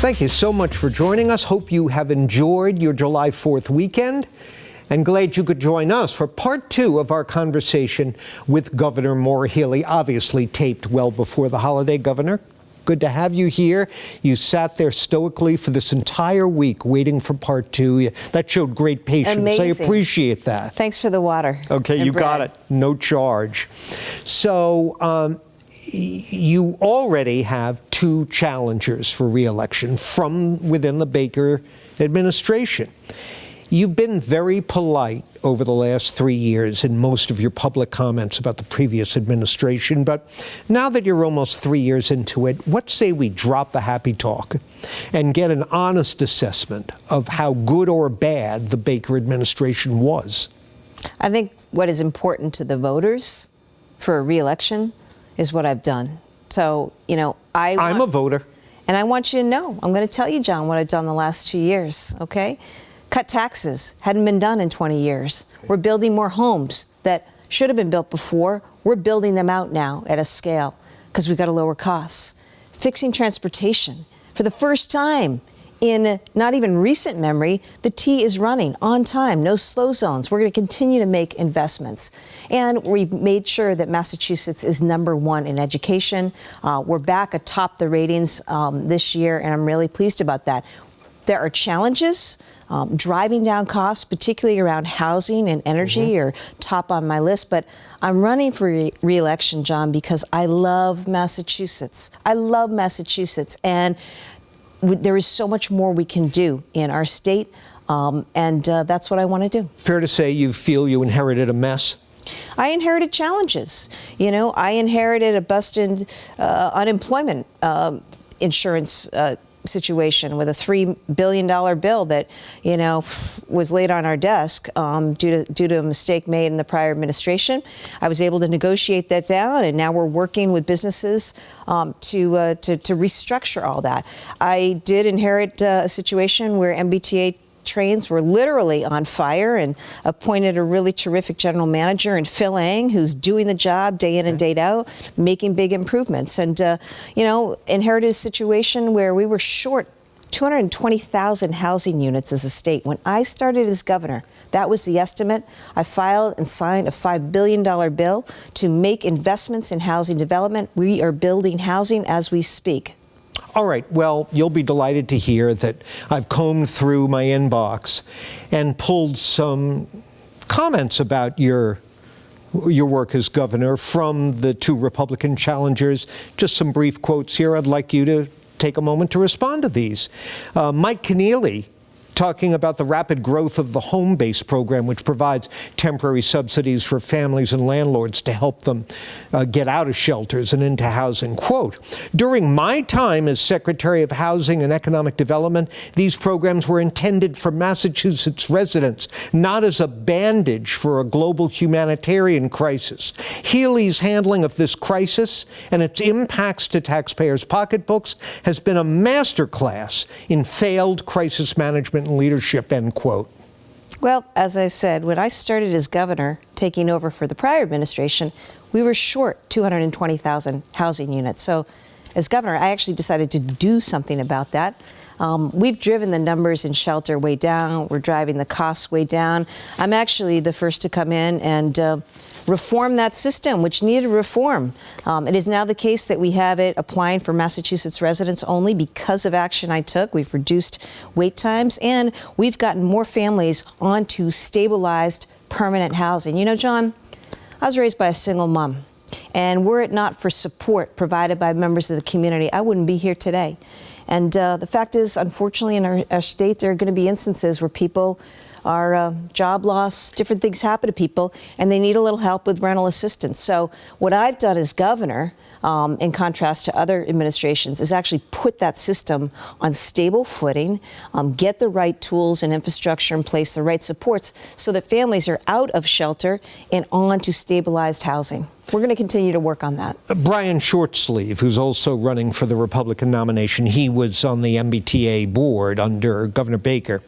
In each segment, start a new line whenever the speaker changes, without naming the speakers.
Thank you so much for joining us. Hope you have enjoyed your July 4th weekend, and glad you could join us for part 2 of our conversation with Governor Maura Healey, obviously taped well before the holiday. Governor, good to have you here. You sat there stoically for this entire week waiting for part 2. That showed great patience.
Amazing.
I appreciate that.
Thanks for the water.
Okay, you got it. No charge. So, you already have 2 challengers for re-election from within the Baker administration. You've been very polite over the last 3 years in most of your public comments about the previous administration, but now that you're almost 3 years into it, what say we drop the happy talk and get an honest assessment of how good or bad the Baker administration was?
I think what is important to the voters for a re-election is what I've done. So, I'm
a voter.
And I want you to know, I'm going to tell you, John, what I've done the last 2 years, okay? Cut taxes. Hadn't been done in 20 years. We're building more homes that should have been built before. We're building them out now at a scale because we've got to lower costs. Fixing transportation. For the first time in not even recent memory, the T is running on time, no slow zones. We're going to continue to make investments. And we've made sure that Massachusetts is #1 in education. We're back atop the ratings this year, and I'm really pleased about that. There are challenges. Driving down costs, particularly around housing and energy, are top on my list. But I'm running for re-election, John, because I love Massachusetts. I love Massachusetts. And there is so much more we can do in our state, and that's what I want to do.
Fair to say you feel you inherited a mess?
I inherited challenges. I inherited a busted unemployment insurance situation with a $3 billion bill that, was laid on our desk due to a mistake made in the prior administration. I was able to negotiate that down, and now we're working with businesses to restructure all that. I did inherit a situation where MBTA trains were literally on fire, and appointed a really terrific general manager in Phil Ang, who's doing the job day in and day out, making big improvements. And, inherited a situation where we were short 220,000 housing units as a state. When I started as governor, that was the estimate. I filed and signed a $5 billion bill to make investments in housing development. We are building housing as we speak.
All right. Well, you'll be delighted to hear that I've combed through my inbox and pulled some comments about your work as governor from the 2 Republican challengers. Just some brief quotes here. I'd like you to take a moment to respond to these. Mike Keneally, talking about the rapid growth of the home-based program, which provides temporary subsidies for families and landlords to help them get out of shelters and into housing. Quote, "During my time as Secretary of Housing and Economic Development, these programs were intended for Massachusetts residents, not as a bandage for a global humanitarian crisis. Healey's handling of this crisis and its impacts to taxpayers' pocketbooks has been a masterclass in failed crisis management and leadership," end quote.
Well, as I said, when I started as governor, taking over for the prior administration, we were short 220,000 housing units. So as governor, I actually decided to do something about that. We've driven the numbers in shelter way down. We're driving the costs way down. I'm actually the first to come in and reform that system, which needed reform. It is now the case that we have it applying for Massachusetts residents only because of action I took. We've reduced wait times, and we've gotten more families onto stabilized permanent housing. John, I was raised by a single mom, and were it not for support provided by members of the community, I wouldn't be here today. And the fact is, unfortunately, in our state, there are going to be instances where people are job loss, different things happen to people, and they need a little help with rental assistance. So what I've done as governor, in contrast to other administrations, is actually put that system on stable footing, get the right tools and infrastructure in place, the right supports, so that families are out of shelter and on to stabilized housing. we're going to continue to work on that.
Brian Shortsleeve, who's also running for the Republican nomination, he was on the MBTA board under Governor Baker.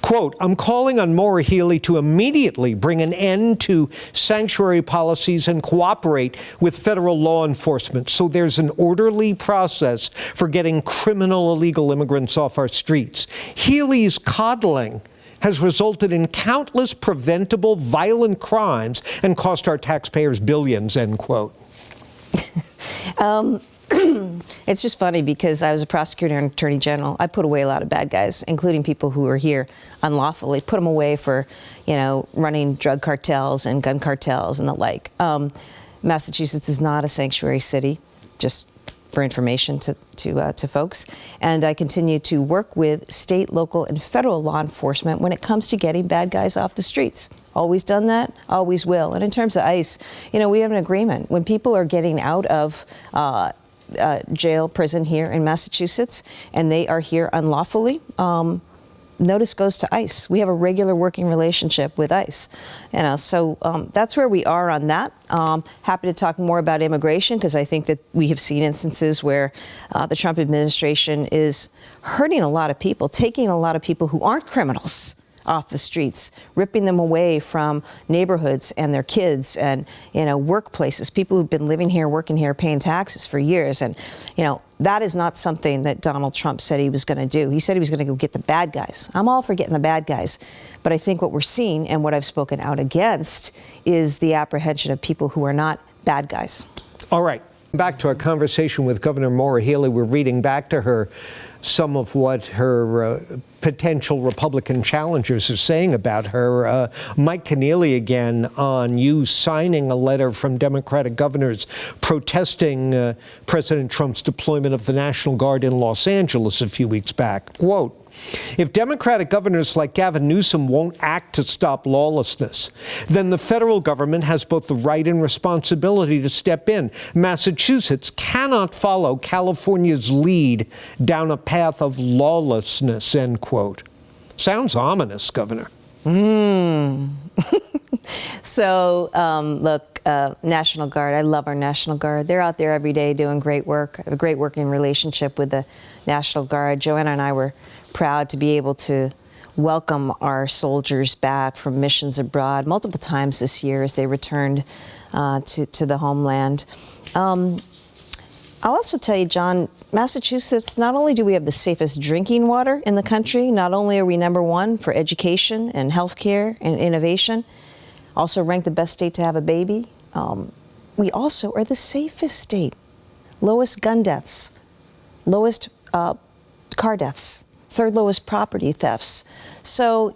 Quote, I'm calling on Maura Healey to immediately bring an end to sanctuary policies and cooperate with federal law enforcement so there's an orderly process for getting criminal illegal immigrants off our streets. Healey's coddling has resulted in countless preventable violent crimes and cost our taxpayers billions, end quote.
It's just funny because I was a prosecutor and attorney general. I put away a lot of bad guys, including people who were here unlawfully, put them away for, running drug cartels and gun cartels and the like. Massachusetts is not a sanctuary city, just for information to folks. And I continue to work with state, local, and federal law enforcement when it comes to getting bad guys off the streets. Always done that, always will. And in terms of ICE, we have an agreement. When people are getting out of jail, prison here in Massachusetts, and they are here unlawfully, notice goes to ICE. We have a regular working relationship with ICE. So that's where we are on that. Happy to talk more about immigration because I think that we have seen instances where the Trump administration is hurting a lot of people, taking a lot of people who aren't criminals off the streets, ripping them away from neighborhoods and their kids and, workplaces, people who've been living here, working here, paying taxes for years. And, that is not something that Donald Trump said he was going to do. He said he was going to go get the bad guys. I'm all for getting the bad guys. But I think what we're seeing and what I've spoken out against is the apprehension of people who are not bad guys.
All right. Back to our conversation with Governor Maura Healey. We're reading back to her some of what her potential Republican challengers are saying about her. Mike Keneally again on you signing a letter from Democratic governors protesting President Trump's deployment of the National Guard in Los Angeles a few weeks back. Quote, if Democratic governors like Gavin Newsom won't act to stop lawlessness, then the federal government has both the right and responsibility to step in. Massachusetts cannot follow California's lead down a path of lawlessness, end quote. Sounds ominous, Governor.
So, look, National Guard, I love our National Guard. They're out there every day doing great work. I have a great working relationship with the National Guard. Joanna and I were proud to be able to welcome our soldiers back from missions abroad multiple times this year as they returned to the homeland. I'll also tell you, John, Massachusetts, not only do we have the safest drinking water in the country, not only are we #1 for education and healthcare and innovation, also ranked the best state to have a baby, we also are the safest state. Lowest gun deaths, lowest car deaths, third lowest property thefts. So,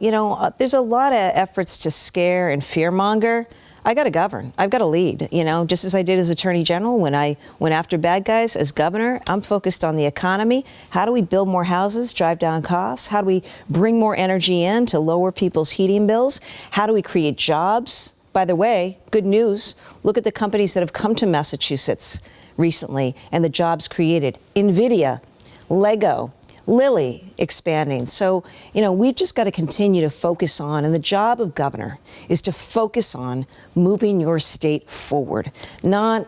there's a lot of efforts to scare and fearmonger. I got to govern. I've got to lead, just as I did as Attorney General when I went after bad guys. As governor, I'm focused on the economy. How do we build more houses, drive down costs? How do we bring more energy in to lower people's heating bills? How do we create jobs? By the way, good news, look at the companies that have come to Massachusetts recently and the jobs created. NVIDIA, Lego, Lilly expanding. So, we've just got to continue to focus on, and the job of governor is to focus on moving your state forward, not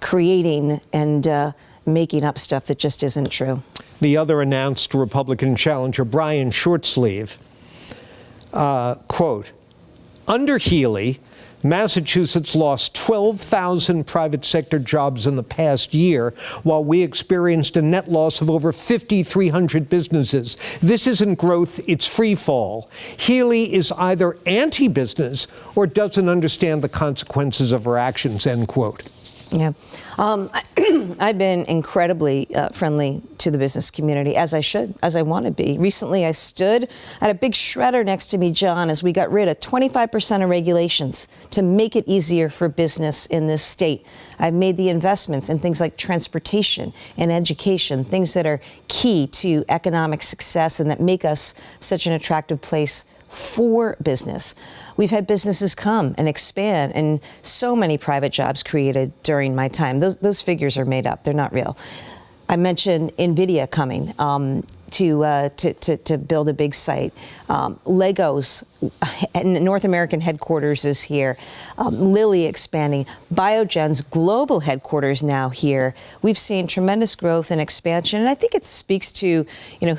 creating and making up stuff that just isn't true.
The other announced Republican challenger, Brian Shortsleeve, quote, under Healey, Massachusetts lost 12,000 private sector jobs in the past year, while we experienced a net loss of over 5,300 businesses. This isn't growth, it's free fall. Healey is either anti-business or doesn't understand the consequences of her actions, end quote.
Yeah. I've been incredibly friendly to the business community, as I should, as I want to be. Recently, I had a big shredder next to me, John, as we got rid of 25% of regulations to make it easier for business in this state. I've made the investments in things like transportation and education, things that are key to economic success and that make us such an attractive place for business. We've had businesses come and expand, and so many private jobs created during my time. Those figures are made up. They're not real. I mentioned NVIDIA coming to build a big site. Lego's North American headquarters is here. Lilly expanding. Biogen's global headquarters now here. We've seen tremendous growth and expansion, and I think it speaks to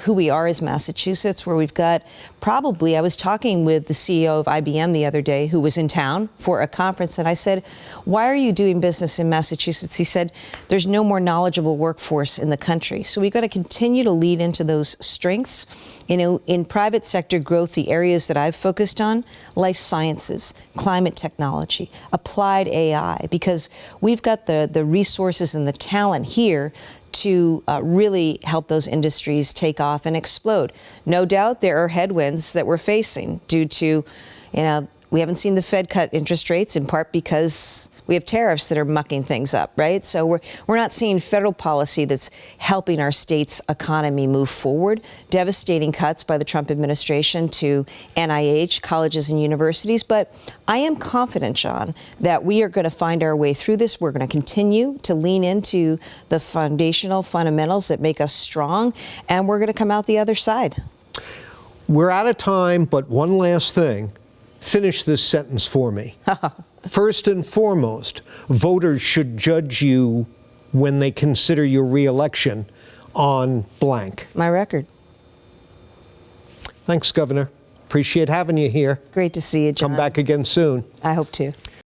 who we are as Massachusetts, where we've got probably. I was talking with the CEO of IBM the other day, who was in town for a conference, and I said, "Why are you doing business in Massachusetts?" He said, "There's no more knowledgeable workforce in the country." So we've got to continue to lead into those strengths. In private sector growth, the areas that I've focused on: life sciences, climate technology, applied AI, because we've got the resources and the talent here to really help those industries take off and explode. No doubt there are headwinds that we're facing due to, we haven't seen the Fed cut interest rates, in part because we have tariffs that are mucking things up, right? So we're not seeing federal policy that's helping our state's economy move forward. Devastating cuts by the Trump administration to NIH, colleges and universities. But I am confident, Jon, that we are going to find our way through this. We're going to continue to lean into the foundational fundamentals that make us strong, and we're going to come out the other side.
We're out of time, but one last thing. Finish this sentence for me. First and foremost, voters should judge you when they consider your reelection on blank.
My record.
Thanks, Governor. Appreciate having you here.
Great to see you, Jon.
Come back again soon.
I hope to.